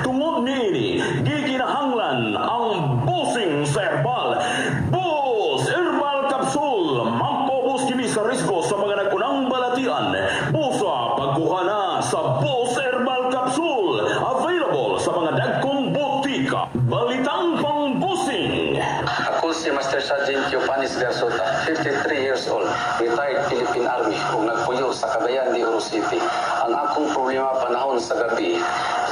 Tungod niini, gikinahanglan ang busing sa herbal. Bus Herbal Capsule, magpobus kini sa risgo sa mga nagkunang balatian. Busa pagkuha na sa Bus Herbal Capsule. Available sa mga dagkong botika. Balitang pang-busing. Ako si Master Sergeant Yopanis Garsota, 53 years old, retired Philippine Army, ug nagpuyo sa Cagayan de Oro City. Ang akong problema panahon sa gabi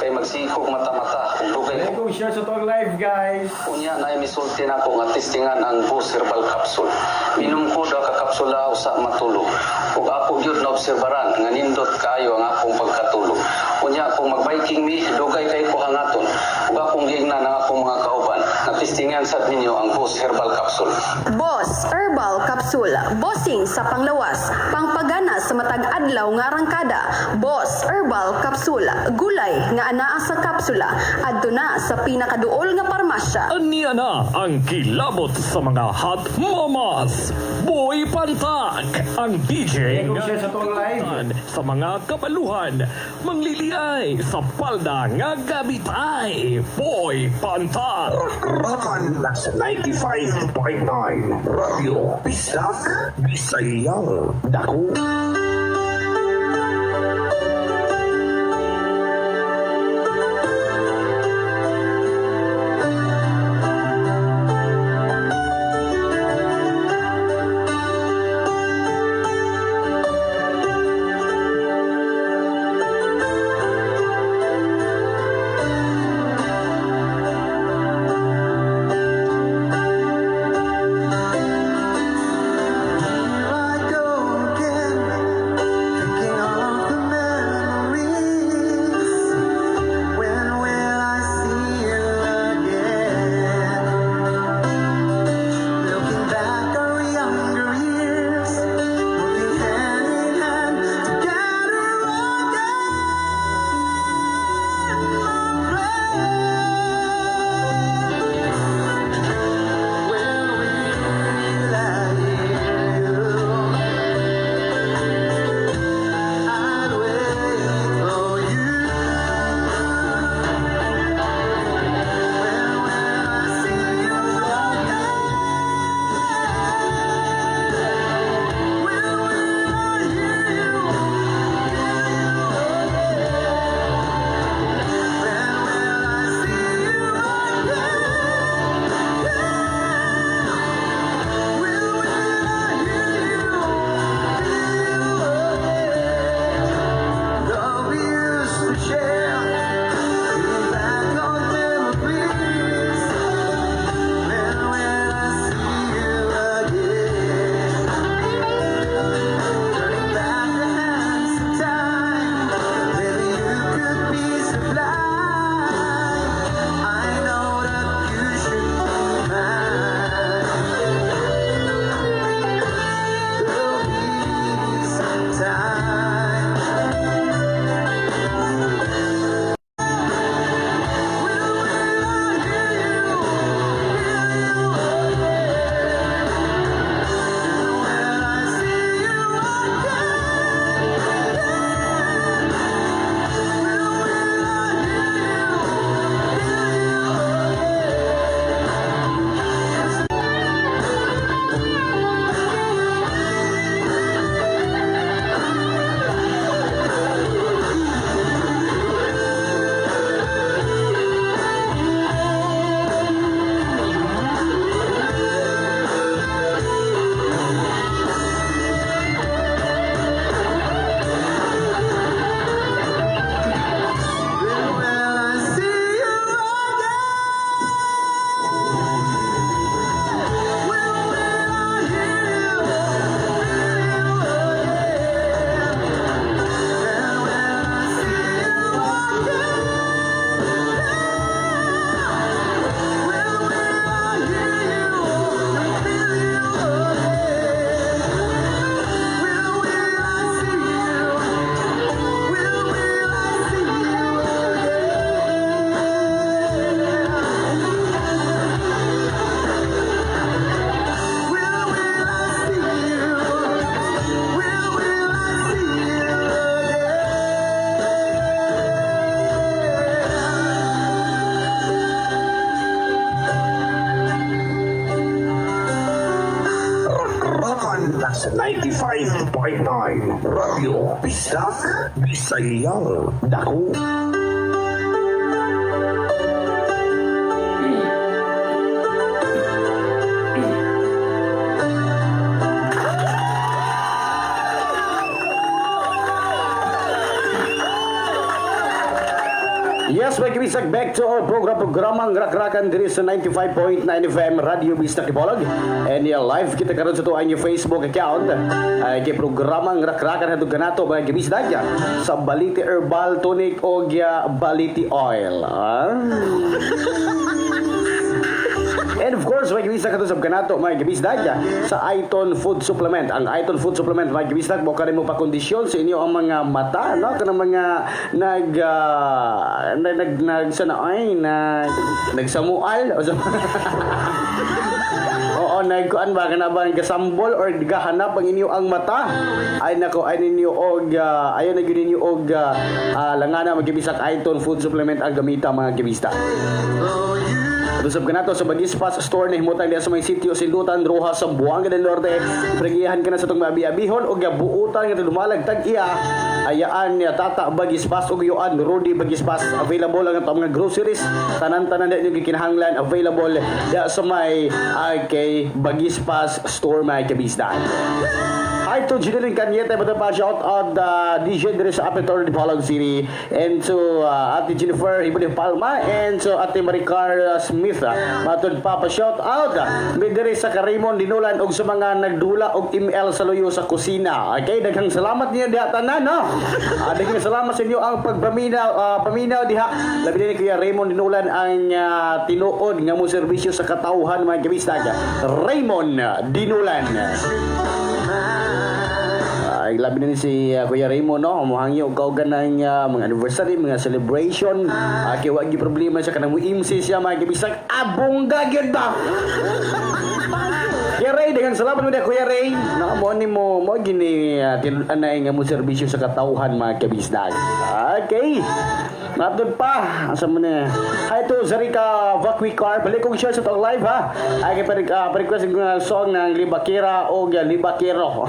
kay magsikog mata-mata ug dugay ko. Share sa Talk Live, guys. Unya na misulti na ko nga testingan ang Bus Herbal Capsule. Minom ko daw ka kapsula usa matulog. Ug ako gyud naobserbaran nga nindot kaayo ang akong pagkatulog. Unya kung mag-biking mi, dugay kay ko hangaton. Ug akong giingnan ang akong mga kauban. Natistingan sad ninyo ang Bus Herbal Capsule. Boss Herbal Capsule, bossing sa panglawas, pangpagana sa matag adlaw nga arangkada. Boss Herbal Capsule, gulay nga anaa sa kapsula, adto na sa pinakaduol nga parmasya. Aniya na ang kilabot sa mga hot mamas. Boy Pantag, ang DJ Kung share sa Talk Live. sa mga kabaluhan, mangliliay sa palda nga gabitay. Boy Pantag. Rakan sa 95.9 Radio Pisak Bisayang Dako. nasa 95.9 Radio Bisdak Bisayang Dako. Yes, may kibisag back to our programang Rakrakan diri sa 95.9 FM Radio Bisdak Dipolog. And live kita karon sa tuwa inyong Facebook account. Ay kay programang Rakrakan hadto kanato mga kibisdag sa Baliti Herbal Tonic o Baliti Oil. And of course, may kibisdag kato sa kanato mga kibisdag sa Iton Food Supplement. Ang Iton Food Supplement mga kibisdag mo kanin mo pa kondisyon sa inyo ang mga mata, no? Kanang mga nagsamual o oo, nagkuan ba kana ba gasambol or gahanap ang inyo ang mata ay nako ay ninyo og ayon na gyud ninyo og langana magkibisag Iton Food Supplement ang gamita mga kibista. Tusab ka na to sa Bagis Pass Store na himutang diya sa may sitio Sindutan, Rojas, Zamboanga del Norte. Pregiyahan ka na sa itong maabi-abihon o gabuutan nga lumalag tag-iya. Ayaan niya Tata Bagis Pass o Yoan Rudy Bagis Pass. Available ang itong mga groceries. Tanan-tanan na yung kinahanglan. Available diya sa may kay Bagis Pass Store may kabisdan. Hi to Jeneline Cañete, but pa shout out DJ dire sa Aperture de Palog City, and to Ate Jennifer Ibon Palma, and to Ate Maricar Smith. Matod pa shout out mi dire sa Raymond Dinulan og sa mga nagdula og email sa luyo sa kusina. Okay, daghang salamat niyo diha tanan, no. Daghang salamat sa inyo ang paminaw diha. Labi ni Kuya Raymond Dinulan ang tinuod nga mo serbisyo sa katawhan mga kabistag. Raymond Dinulan. Ay labi na ni si Kuya Raymond, no, muhangyo og kaugan ng mga anniversary, mga celebration. Kay wa gi problema sa kanang MC siya mga kibisag abongga gyud ba. Kuya Ray, dengan salamat mo Kuya Ray. Mo ni mo gini anay nga mo serbisyo sa katawhan mga kibisag. Okay. Matod pa, asa mo na. Hi to Zarika Vaquicar. Balik kong share sa itong live ha. Ay kay pa-request ng song ng Libakira o Libakero.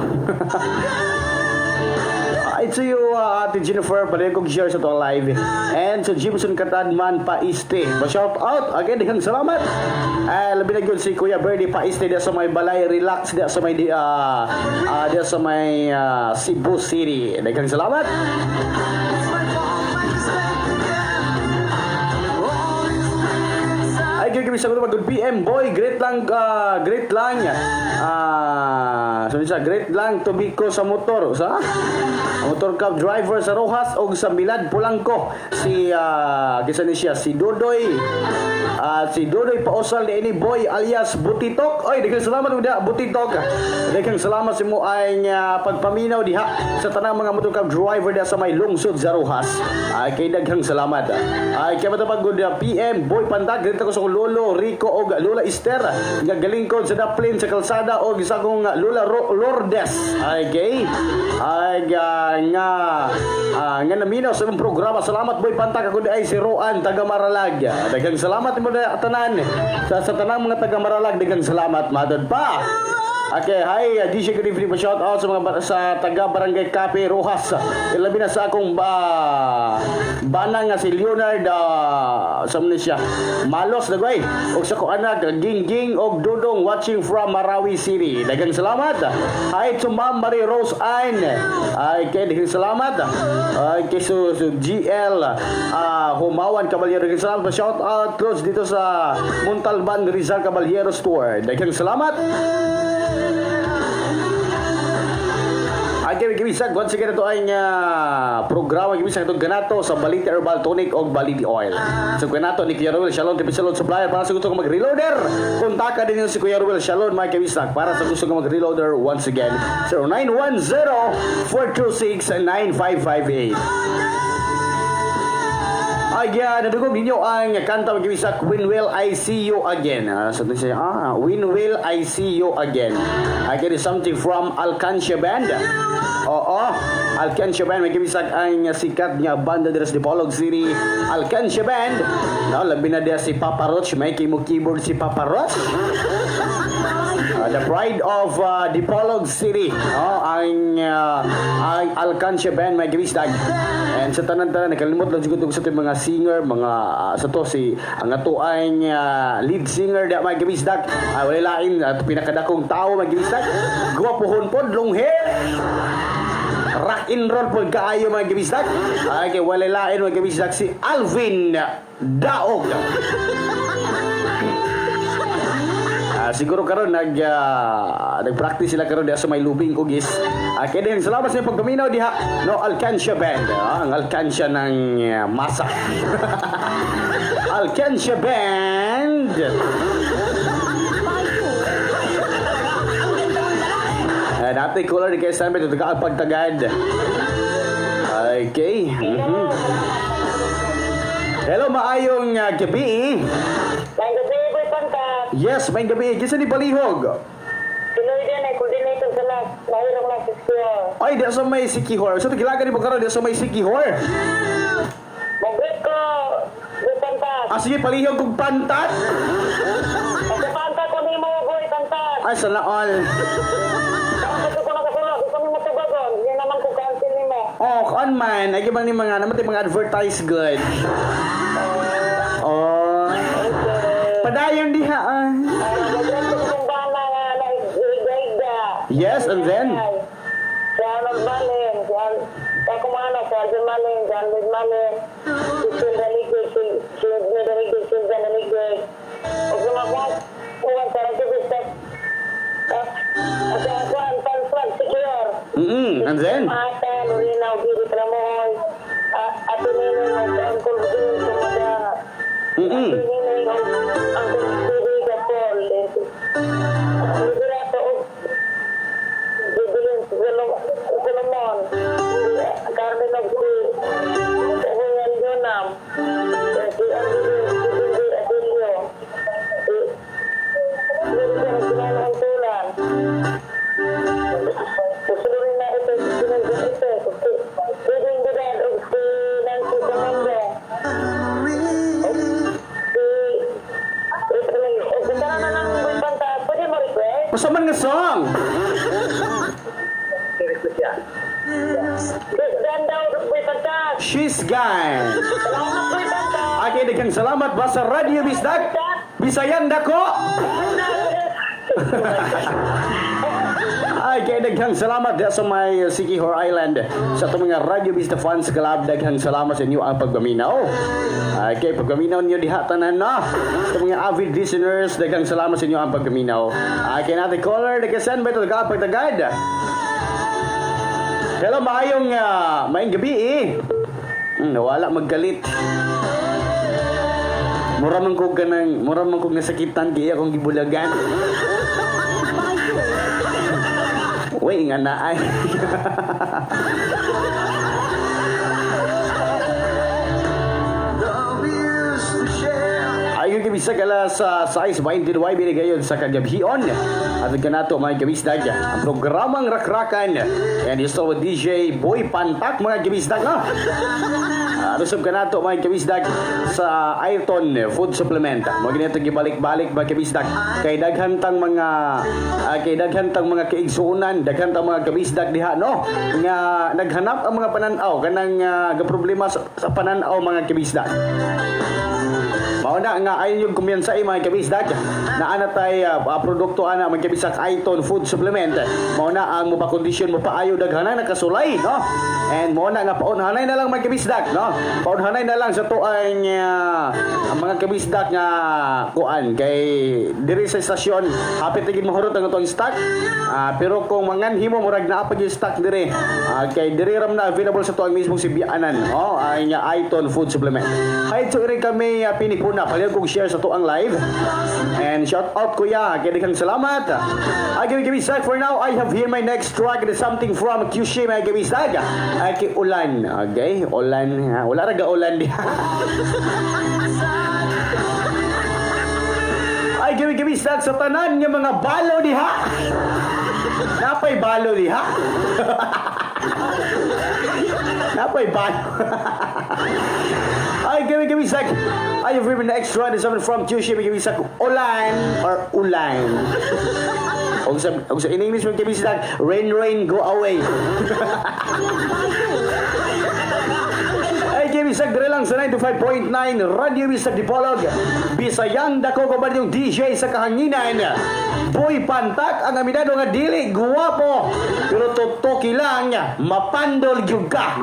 It's you, Ate Jennifer. Balik kong share sa itong live. And sa Jimson Katadman Paiste. Pa-shout out. Again, digang salamat. Labi na yun si Kuya Bernie Paiste diya sa may Balay Relax diya sa may diya sa may Cebu City. Digang salamat. Sa good PM boy, great lang great lang tubiko sa motor sa motor cab driver sa Rojas o sa Milad Polanco si kisa ni siya si Dodoy pausal ni ini boy alias Butitok. Oy, daghang salamat uda Butitok. Daghang salamat sa mo ay pagpaminaw diha sa tanang mga motor cab driver diha sa may lungsod sa Rojas. Ay kay daghang salamat. Ay kay matapag good PM boy pandag dito ko sa Lolo Rico o Lola Esther nga galingkod sa Daplin sa kalsada o sa kong Lola Lourdes. Okay. Ay nga naminaw sa mong programa. Salamat boy pantag ako ay si Roan taga Maralag. Daghang salamat mo na tanan sa tanang mga taga Maralag. Daghang salamat madod pa. Okay, hi, DJ good evening. Shout out sa mga sa taga Barangay Cape Rojas. Ilabi na sa akong banang nga si Leonard sa siya Malos dagway og sa ko anak Gingging og Dudong watching from Marawi City. Daghang salamat. Hi to Ma'am Marie Rose Ain. Ay kay daghang salamat. Ay kay so GL Humawan Caballero. Daghang salamat. Shout out close dito sa Montalban Rizal Caballero Store. Daghang salamat. Okay, gibisag once again ito ay programa gibisag ito ganato sa Baliti Herbal Tonic o Baliti Oil. So ganato ni Kuya Ruel Shalom TV Salon Supplier para sa gusto ko mag-reloader. Kontaka din si Kuya Ruel Shalom mga gibisag para sa gusto ko mag-reloader once again 0910-426-9558. Again, nadugog ninyo ang kanta mag-iwisak When Will I See You Again. So ito siya, When Will I See You Again. Again, is something from Alcancia Band. Oo, Alcancia Band. Mag-iwisak ang sikat niya banda deres de Polog City. Alcancia Band. No, labi na dia si Papa Roach. May keyboard si Papa Roach. The pride of Dipolog City, ang Alcancia Band may gibisdag. And sa tanan-tanan nakalimot lang siguro sa mga singer, mga sa to si ang ato ay lead singer da may gibisdag. Wala lain at pinakadakong tao may gibisdag. Gwapohon pod, long hair. Rock and roll pod kaayo mga gibisdag. Ay kay wala lain mga gibisdag si Alvin Daog. Siguro karon nag-practice sila karon diha sa may lubing ugis. Kaya din salamat sa pagpaminaw diha no Alcancia Band, ang Alcancia ng masa. Alcancia Band. Dati color di kayo saan ba ito pagtagad. Okay. Hello, maayong gabi. May gabi boy Pantas. Yes, may gabi. Kisa ni Balihog. Pinoy din ay coordinator sa las. Mahirang lang sa school. Ay, di sa may Sikihor. So, tigilagan ni Bukaro, di sa may Sikihor. Mag-greet ko, boy Pantas. Sige, Balihog kong pantat. Sa Pantas ko ni mo boy Pantas. Ay, sana all. Tapos ko nakasulog, gusto mo matubagon. Hindi naman ko cancel ni mo. Oh, on man. Ay, ba ni mga, naman tayo mga advertise good. Oh. Padayon diha. Mag-greet ko kung bana nga na igda. Yes, and then? Si Arnold Malin, si Kumano, si Alvin Malin, si Alvin Malin, si Silda Ligwig, si Silda Ligwig, si Silda Ligwig. O sumakwag, uwan sa Rajabistek. At ang kuhan, Panswag, Sikior. And then? Mata, Lorena, Ugiri, Tramoy, at Ninoy, ang Kulbin, Sumada. At Ninoy, ang Kulbin, Gapol. Liberato, Bibilin, Solomon, Carmen of the Huyan Yonam, si Andrew, si Bindi Adelio, si Lirisan Sinanong Tulan. Susunod na ito, sinunod ito, si Biding Bidad o si Nancy Domingo. Si Tara na ng Boy Pantas, pwede mo request? Masaman nga song. Dan daw, Boy Pantas. She's gone. Salamat, Boy Pantas. Okay, daghang salamat ba sa Radio Bisdag? Bisayan dako. Ay, kay daghang salamat sa may Sikihor Island. Sa itong mga Radio Vista Fans Club, daghang salamat sa inyo ang pagpaminaw. Ay, kay pagpaminaw niyo diha tanan na. Sa mga avid listeners, daghang salamat sa inyo ang pagpaminaw. Ay, kay natin caller, nagkasan ba ito pagtagad? Hello, maayong gabi eh. Nawala maggalit. Mura man kong nasakitan kaya akong gibulagan. Uy, nga na ay. Ayun kibisa kala sa size 22 binigayon sa kagabhion. At kanato mga gabisdag ang programang rakrakan. And you saw with DJ Boy Pantak mga gabisdag na. Rusog kanato mga gabisdag sa Ayrton Food Supplement. Mga ganito gibalik-balik mga gabisdag. Kay daghantang mga kaigsuunan, daghantang mga gabisdag diha no. Nga naghanap ang mga pananaw kanang gaproblema sa pananaw mga gabisdag. Mauna nga ayon yung kumyansa mga kabisdag na ana tay produkto ana mga kabisag Aiton Food Supplement. Mauna ang mapakondisyon mo paayo daghanan nakasulay no. And mauna nga paunhanay na lang mga kabisdag no. Paunhanay na lang sa tuang ang mga kabisdag nga kuan kay diri sa istasyon hapit tigid mahurot ang atong stock. Pero kung manganhi mo murag naa pa yung stock diri. Kay diri ram na available sa tuang mismong sibianan no. Ay nga Aiton Food Supplement. Hay so iri kami pinipuna palihog kong share sa tuang live. And shout out kuya, kaya kang salamat. Give me sag for now. I have here my next track. It is something from QC my give me sag. Kay Ulan. Okay, Ulan. Wala raga Ulan diha. Ay give me sag sa tanan nga mga balo diha. Napay balo diha. Napay balo. Ay give may kamisag. Ay, you've written the extra and something from Tuesday may kamisag Ulan or Ulan. Kung sa in English may kamisag rain, go away. Ay, kamisag dire lang sa 95.9 Radio Bisag Dipolog. Bisayang dako ko ba yung DJ sa kahanginan. Boy Pantak ang aminado nga dili guwapo pero totoki lang mapandol gyud ka.